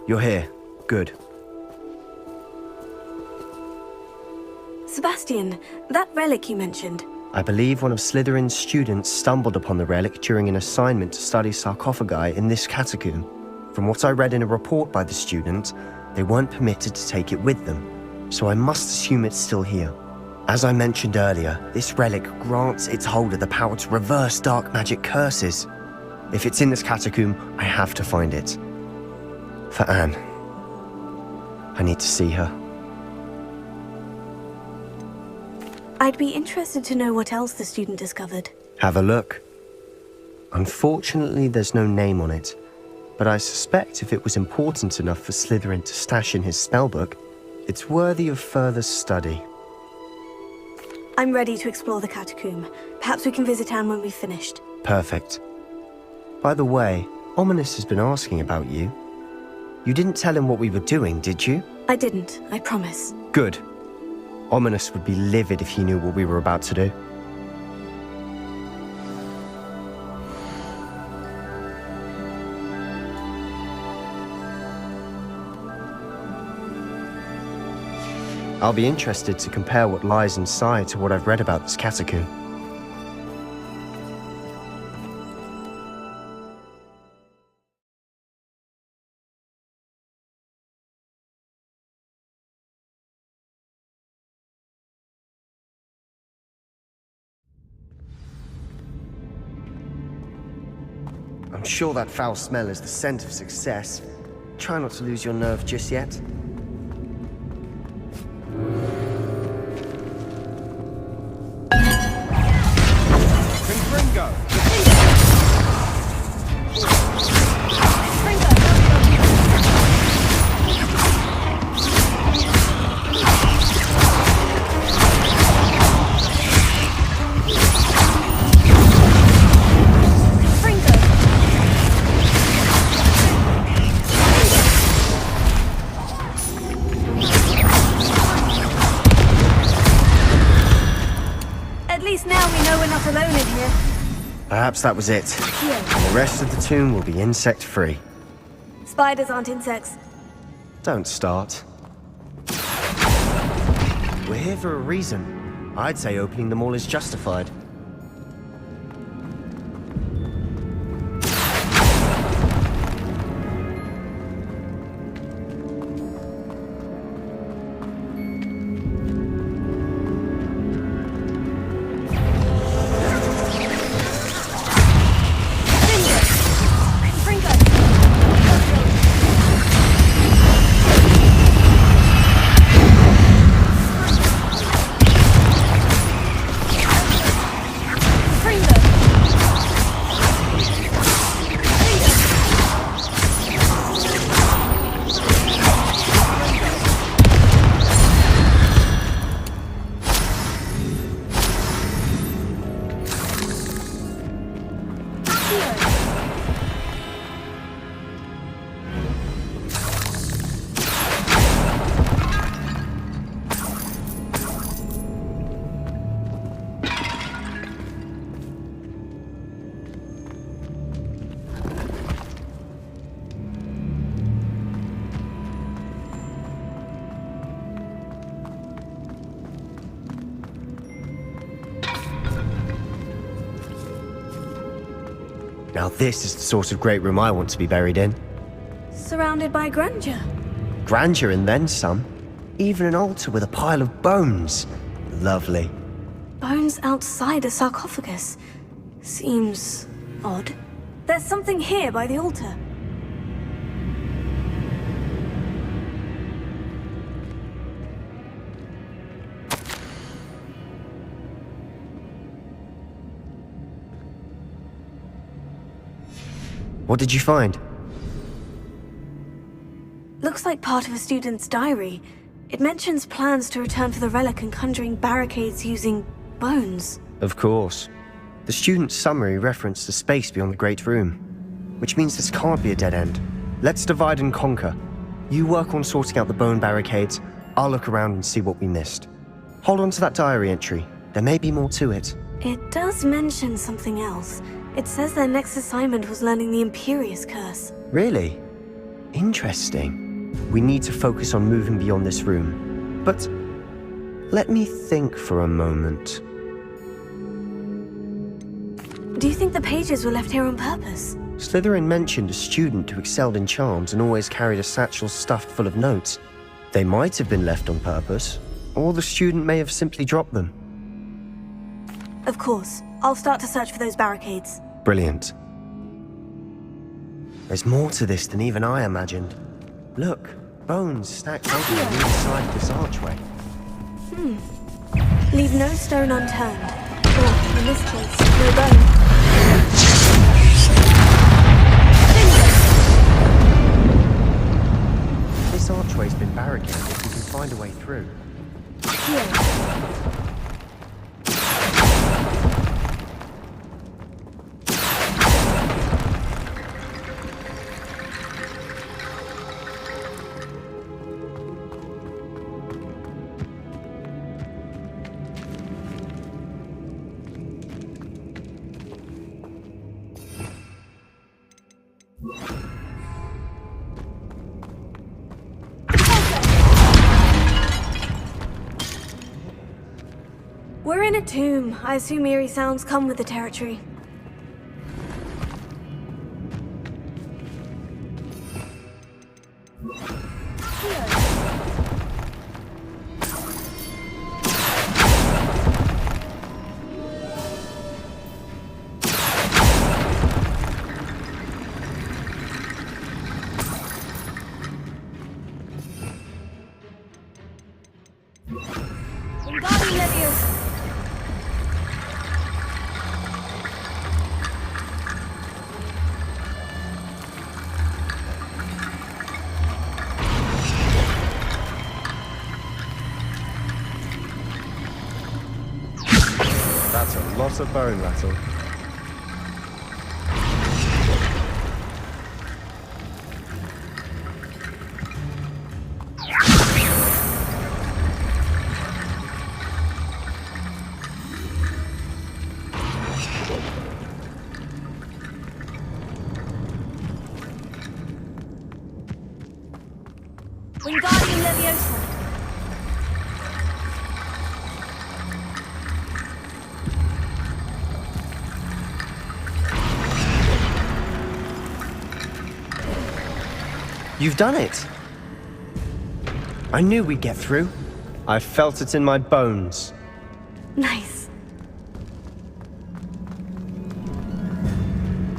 You're here. Good. Sebastian, that relic you mentioned. I believe one of Slytherin's students stumbled upon the relic during an assignment to study sarcophagi in this catacomb. From what I read in a report by the student, they weren't permitted to take it with them, so I must assume it's still here. As I mentioned earlier, this relic grants its holder the power to reverse dark magic curses. If it's in this catacomb, I have to find it. For Anne. I need to see her. I'd be interested to know what else the student discovered. Have a look. Unfortunately, there's no name on it, but I suspect if it was important enough for Slytherin to stash in his spellbook, it's worthy of further study. I'm ready to explore the catacomb. Perhaps we can visit Anne when we've finished. Perfect. By the way, Ominous has been asking about you. You didn't tell him what we were doing, did you? I didn't, I promise. Good. Ominous would be livid if he knew what we were about to do. I'll be interested to compare what lies inside to what I've read about this catacomb. I'm sure that foul smell is the scent of success. Try not to lose your nerve just yet. Perhaps that was it. The rest of the tomb will be insect-free. Spiders aren't insects. Don't start. We're here for a reason. I'd say opening them all is justified. Now this is the sort of great room I want to be buried in. Surrounded by grandeur. Grandeur and then some. Even an altar with a pile of bones. Lovely. Bones outside a sarcophagus. Seems odd. There's something here by the altar. What did you find? Looks like part of a student's diary. It mentions plans to return for the relic and conjuring barricades using bones. Of course. The student's summary referenced the space beyond the Great Room, which means this can't be a dead end. Let's divide and conquer. You work on sorting out the bone barricades, I'll look around and see what we missed. Hold on to that diary entry. There may be more to it. It does mention something else. It says their next assignment was learning the Imperius Curse. Really? Interesting. We need to focus on moving beyond this room. But let me think for a moment. Do you think the pages were left here on purpose? Slytherin mentioned a student who excelled in charms and always carried a satchel stuffed full of notes. They might have been left on purpose, or the student may have simply dropped them. Of course. I'll start to search for those barricades. Brilliant. There's more to this than even I imagined. Look, bones stacked up on the inside of this archway. Leave no stone unturned. Or, in this case, no bone. This archway's been barricaded. We can find a way through. Here. We're in a tomb. I assume eerie sounds come with the territory. That's a lot of bone rattle. Wingardium Leviosa. You've done it! I knew we'd get through. I felt it in my bones. Nice.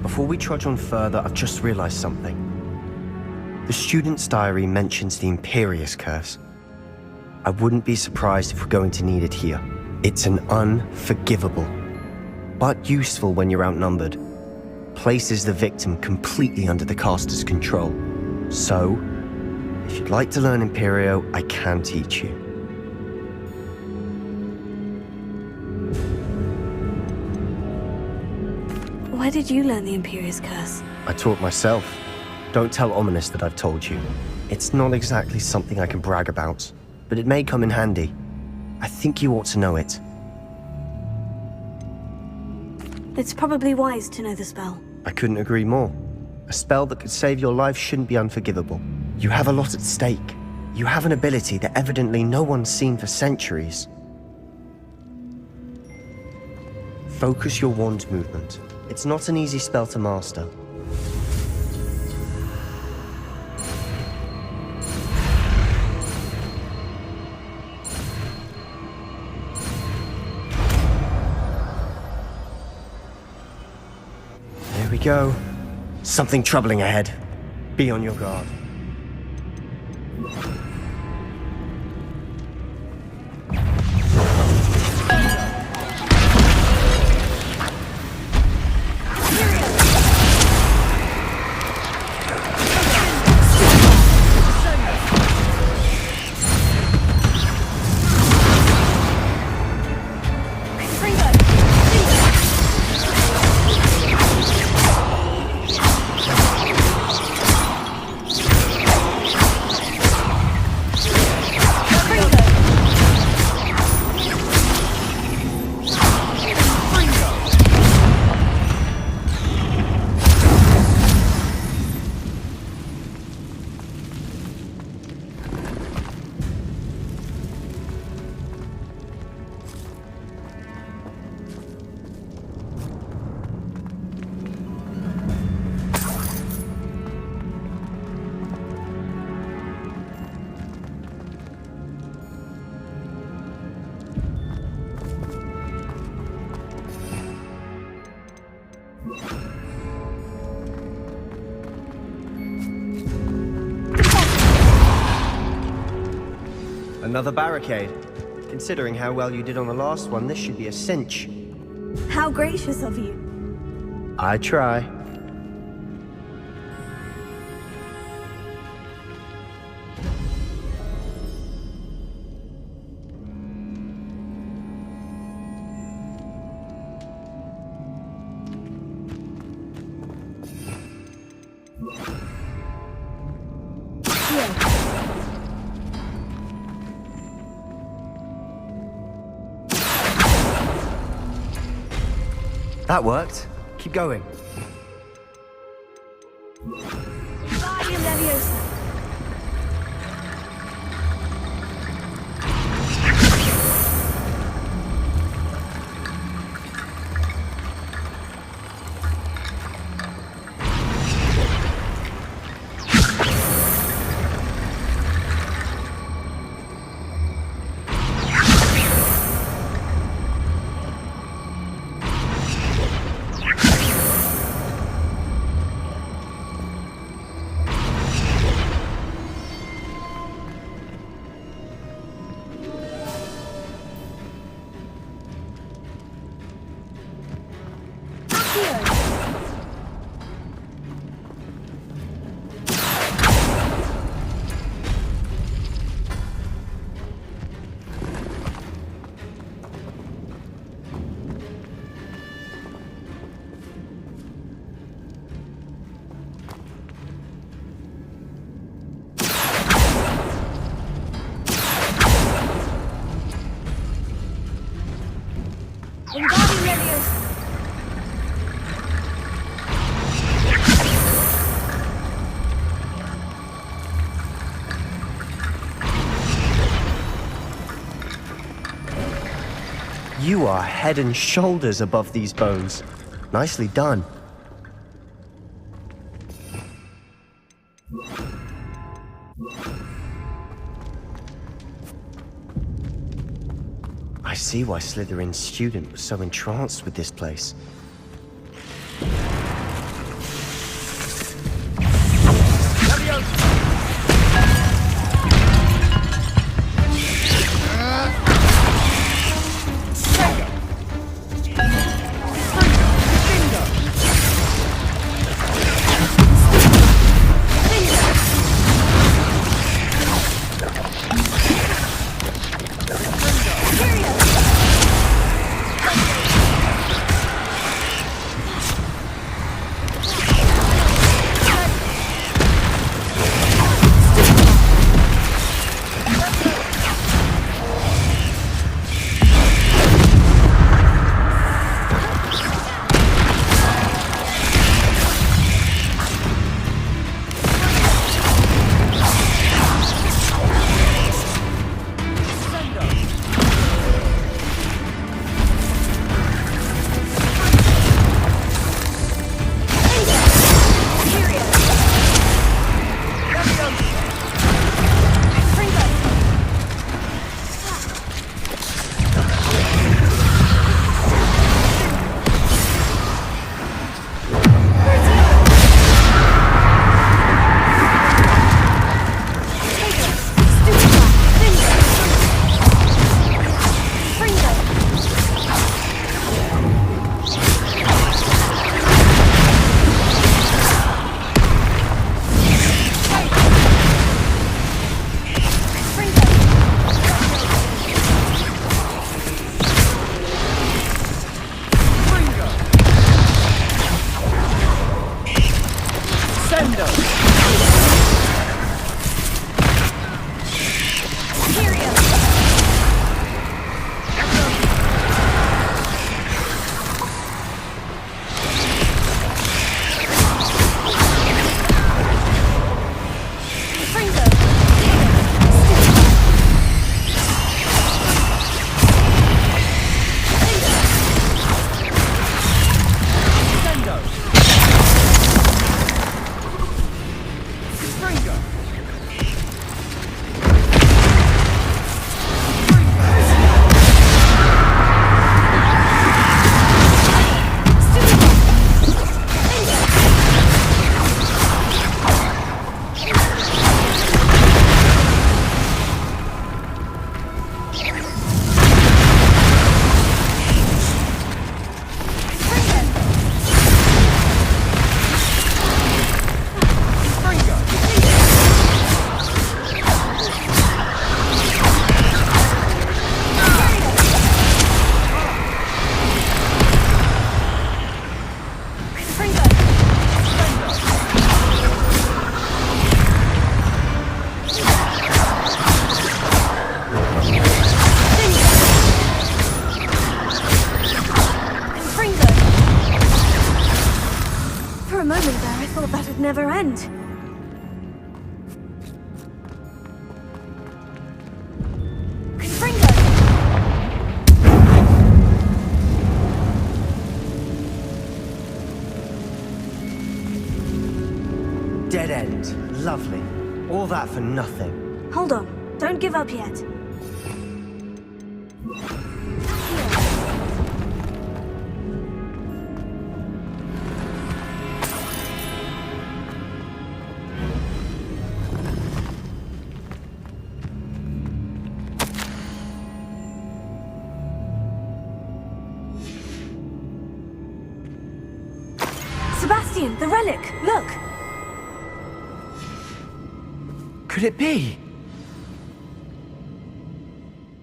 Before we trudge on further, I've just realized something. The student's diary mentions the Imperius Curse. I wouldn't be surprised if we're going to need it here. It's an unforgivable, but useful when you're outnumbered. Places the victim completely under the caster's control. So, if you'd like to learn Imperio, I can teach you. Where did you learn the Imperius Curse? I taught myself. Don't tell Ominous that I've told you. It's not exactly something I can brag about, but it may come in handy. I think you ought to know it. It's probably wise to know the spell. I couldn't agree more. A spell that could save your life shouldn't be unforgivable. You have a lot at stake. You have an ability that evidently no one's seen for centuries. Focus your wand movement. It's not an easy spell to master. There we go. Something troubling ahead. Be on your guard. Another barricade. Considering how well you did on the last one, this should be a cinch. How gracious of you. I try. That worked. Keep going. Wingardium Leviosa. Wingardium Leviosa. You are head and shoulders above these bones. Nicely done. I see why Slytherin's student was so entranced with this place. moment there, I thought that'd never end. Confringo! Dead end. Lovely. All that for nothing. Hold on. Don't give up yet. Sebastian, the relic! Look! Could it be?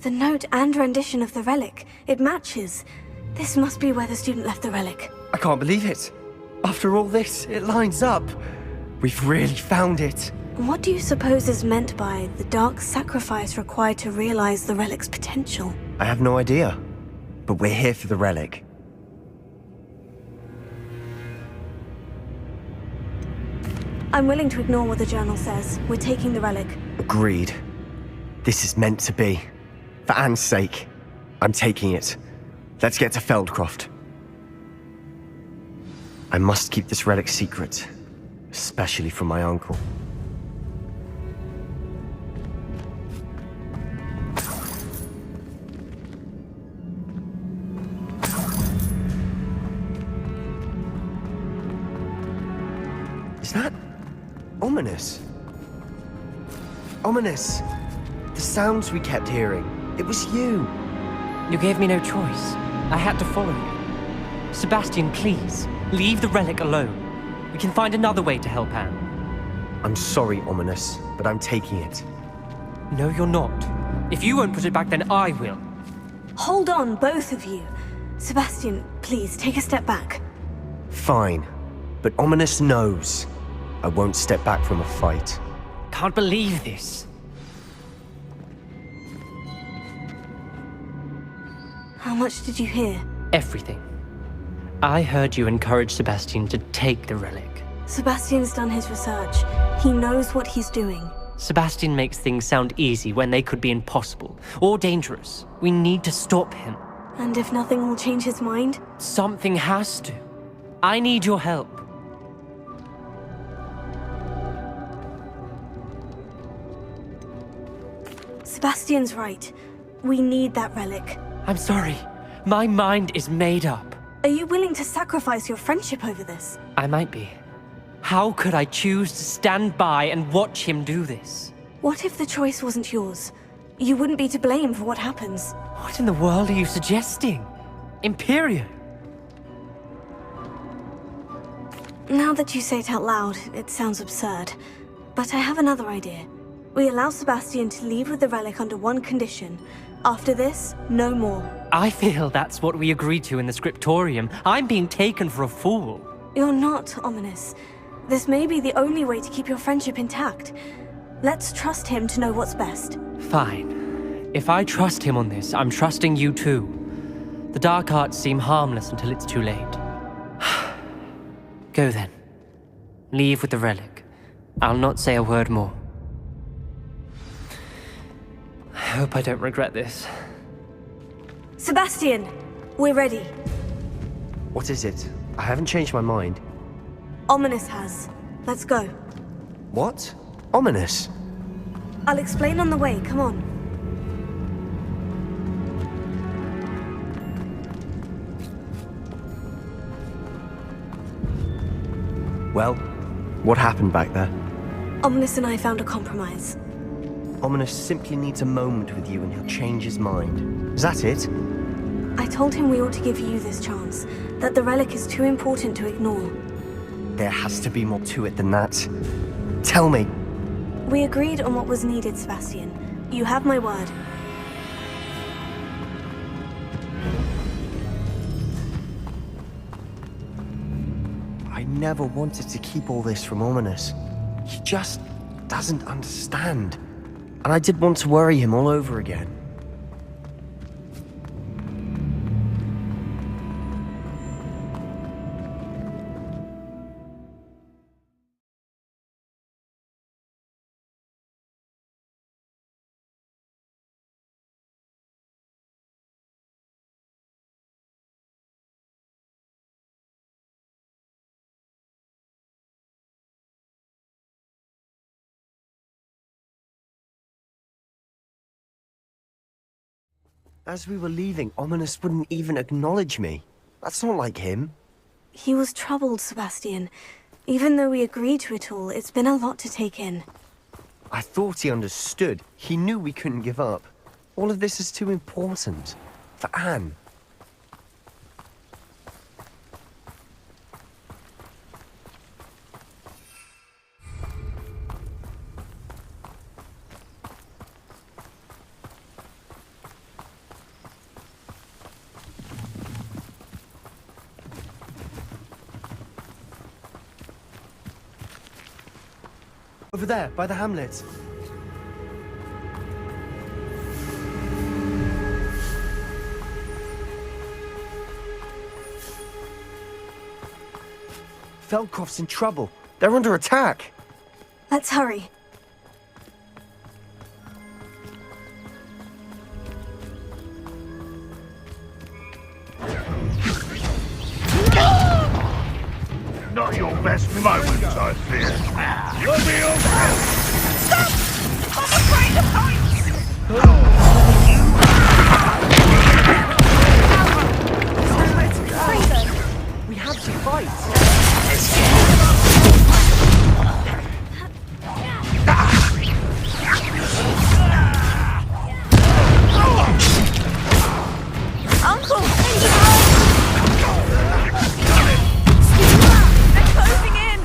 The note and rendition of the relic. It matches. This must be where the student left the relic. I can't believe it. After all this, it lines up. We've really found it. What do you suppose is meant by the dark sacrifice required to realize the relic's potential? I have no idea. But we're here for the relic. I'm willing to ignore what the journal says. We're taking the relic. Agreed. This is meant to be. For Anne's sake, I'm taking it. Let's get to Feldcroft. I must keep this relic secret, especially from my uncle. Is that ominous? Ominous! The sounds we kept hearing. It was you. You gave me no choice. I had to follow you. Sebastian, please, leave the relic alone. We can find another way to help Anne. I'm sorry, Ominous, but I'm taking it. No, you're not. If you won't put it back, then I will. Hold on, both of you. Sebastian, please, take a step back. Fine. But Ominous knows I won't step back from a fight. Can't believe this. How much did you hear? Everything. I heard you encourage Sebastian to take the relic. Sebastian's done his research. He knows what he's doing. Sebastian makes things sound easy when they could be impossible or dangerous. We need to stop him. And if nothing will change his mind? Something has to. I need your help. Sebastian's right. We need that relic. I'm sorry. My mind is made up. Are you willing to sacrifice your friendship over this? I might be. How could I choose to stand by and watch him do this? What if the choice wasn't yours? You wouldn't be to blame for what happens. What in the world are you suggesting? Imperius? Now that you say it out loud, it sounds absurd. But I have another idea. We allow Sebastian to leave with the relic under one condition. After this, no more. I feel that's what we agreed to in the scriptorium. I'm being taken for a fool. You're not, Ominous. This may be the only way to keep your friendship intact. Let's trust him to know what's best. Fine. If I trust him on this, I'm trusting you too. The dark arts seem harmless until it's too late. Go then. Leave with the relic. I'll not say a word more. I hope I don't regret this. Sebastian! We're ready. What is it? I haven't changed my mind. Ominous has. Let's go. What? Ominous? I'll explain on the way, come on. Well, what happened back there? Ominous and I found a compromise. Ominous simply needs a moment with you and he'll change his mind. Is that it? I told him we ought to give you this chance, that the relic is too important to ignore. There has to be more to it than that. Tell me. We agreed on what was needed, Sebastian. You have my word. I never wanted to keep all this from Ominous. He just doesn't understand. And I did want to worry him all over again. As we were leaving, Ominous wouldn't even acknowledge me. That's not like him. He was troubled, Sebastian. Even though we agreed to it all, it's been a lot to take in. I thought he understood. He knew we couldn't give up. All of this is too important. For Anne. Over there, by the hamlet. Feldkroft's in trouble. They're under attack. Let's hurry. Not your best moment, I fear. You'll be okay. Stop! I'm afraid of heights! We have to fight. Uncle! They're closing in!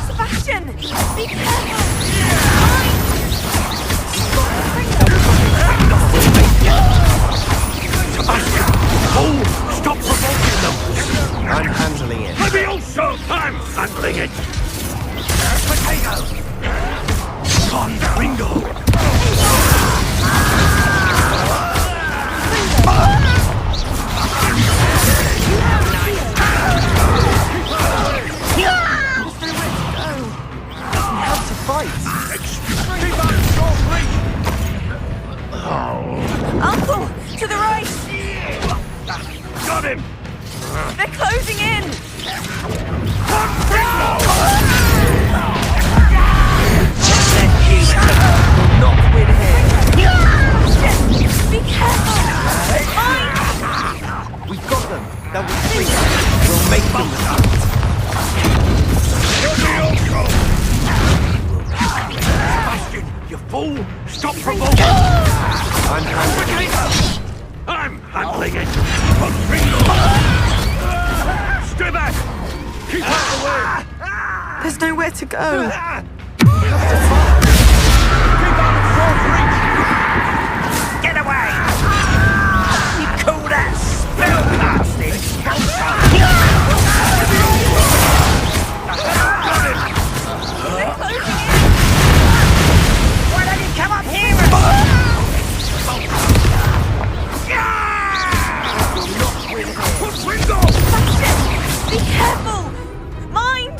Sebastian! Be careful! Oh, stop provoking them! I'm handling it. Maybe also I'm handling it! Potato! Con Ringo! Uncle! To the right! Got him! They're closing in! Not win here. Be careful! We've got them. They'll retreat. We'll make them. Sebastian, you fool! Stop provoking! I'm handling it. I'm handling it! Con Ringo! Stay back! Keep out of the way! There's nowhere to go. Get away! You call that spellcasting? Got him! Why don't you come up here and... Ringo! Be careful! Mind!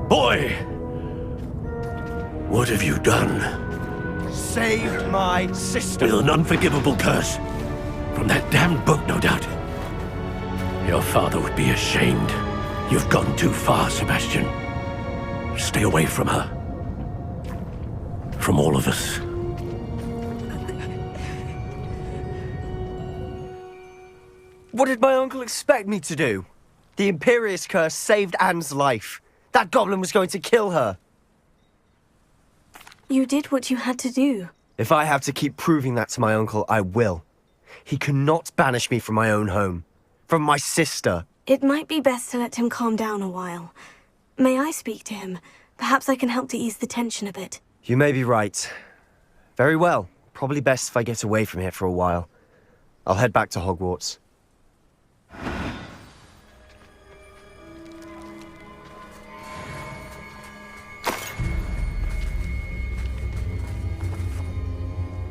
Boy! What have you done? Saved my sister. With an unforgivable curse. From that damned book, no doubt. Your father would be ashamed. You've gone too far, Sebastian. Stay away from her. From all of us. What did my uncle expect me to do? The Imperius Curse saved Anne's life. That goblin was going to kill her. You did what you had to do. If I have to keep proving that to my uncle, I will. He cannot banish me from my own home. From my sister. It might be best to let him calm down a while. May I speak to him? Perhaps I can help to ease the tension a bit. You may be right. Very well. Probably best if I get away from here for a while. I'll head back to Hogwarts.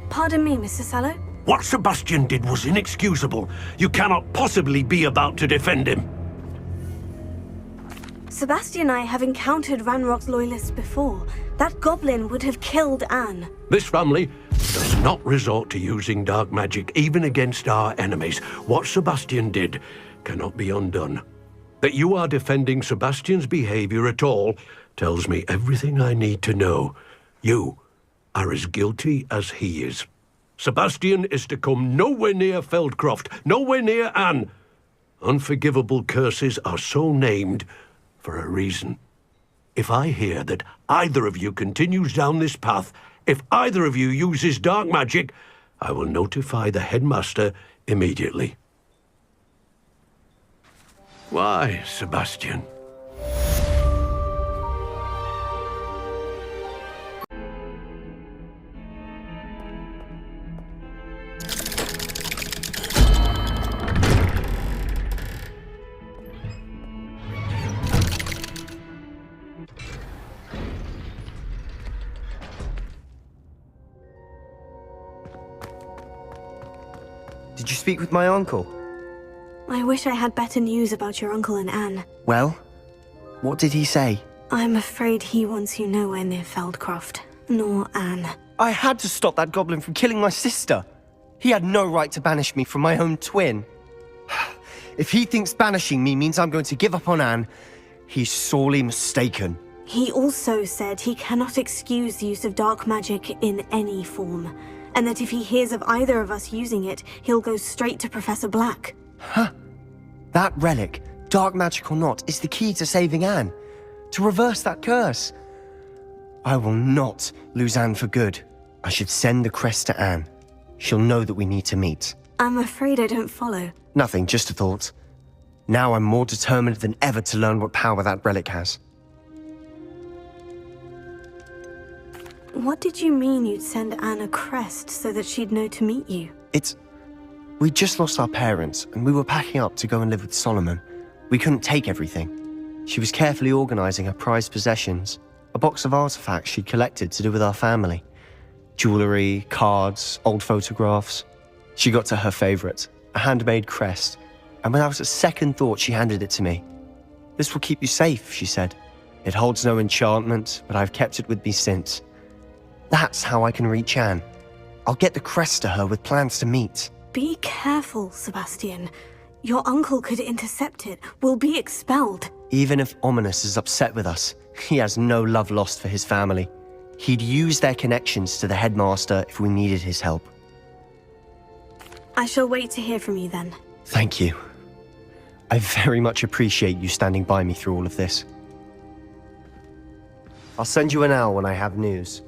Pardon me, Mr. Sallow? What Sebastian did was inexcusable. You cannot possibly be about to defend him. Sebastian and I have encountered Ranrock's loyalists before. That goblin would have killed Anne. This family does not resort to using dark magic even against our enemies. What Sebastian did cannot be undone. That you are defending Sebastian's behavior at all tells me everything I need to know. You are as guilty as he is. Sebastian is to come nowhere near Feldcroft, nowhere near Anne. Unforgivable curses are so named for a reason. If I hear that either of you continues down this path, if either of you uses dark magic, I will notify the headmaster immediately. Why, Sebastian? Did you speak with my uncle? I wish I had better news about your uncle and Anne. Well, what did he say? I'm afraid he wants you nowhere near Feldcroft, nor Anne. I had to stop that goblin from killing my sister. He had no right to banish me from my own twin. If he thinks banishing me means I'm going to give up on Anne, he's sorely mistaken. He also said he cannot excuse the use of dark magic in any form, and that if he hears of either of us using it, he'll go straight to Professor Black. Huh. That relic, dark magic or not, is the key to saving Anne. To reverse that curse. I will not lose Anne for good. I should send the crest to Anne. She'll know that we need to meet. I'm afraid I don't follow. Nothing, just a thought. Now I'm more determined than ever to learn what power that relic has. What did you mean you'd send Anne a crest so that she'd know to meet you? We'd just lost our parents, and we were packing up to go and live with Solomon. We couldn't take everything. She was carefully organizing her prized possessions, a box of artifacts she'd collected to do with our family. Jewelry, cards, old photographs. She got to her favorite, a handmade crest, and without a second thought she handed it to me. "This will keep you safe," she said. "It holds no enchantment, but I've kept it with me since. That's how I can reach Anne. I'll get the crest to her with plans to meet." Be careful, Sebastian. Your uncle could intercept it. We'll be expelled. Even if Ominous is upset with us, he has no love lost for his family. He'd use their connections to the headmaster if we needed his help. I shall wait to hear from you then. Thank you. I very much appreciate you standing by me through all of this. I'll send you an owl when I have news.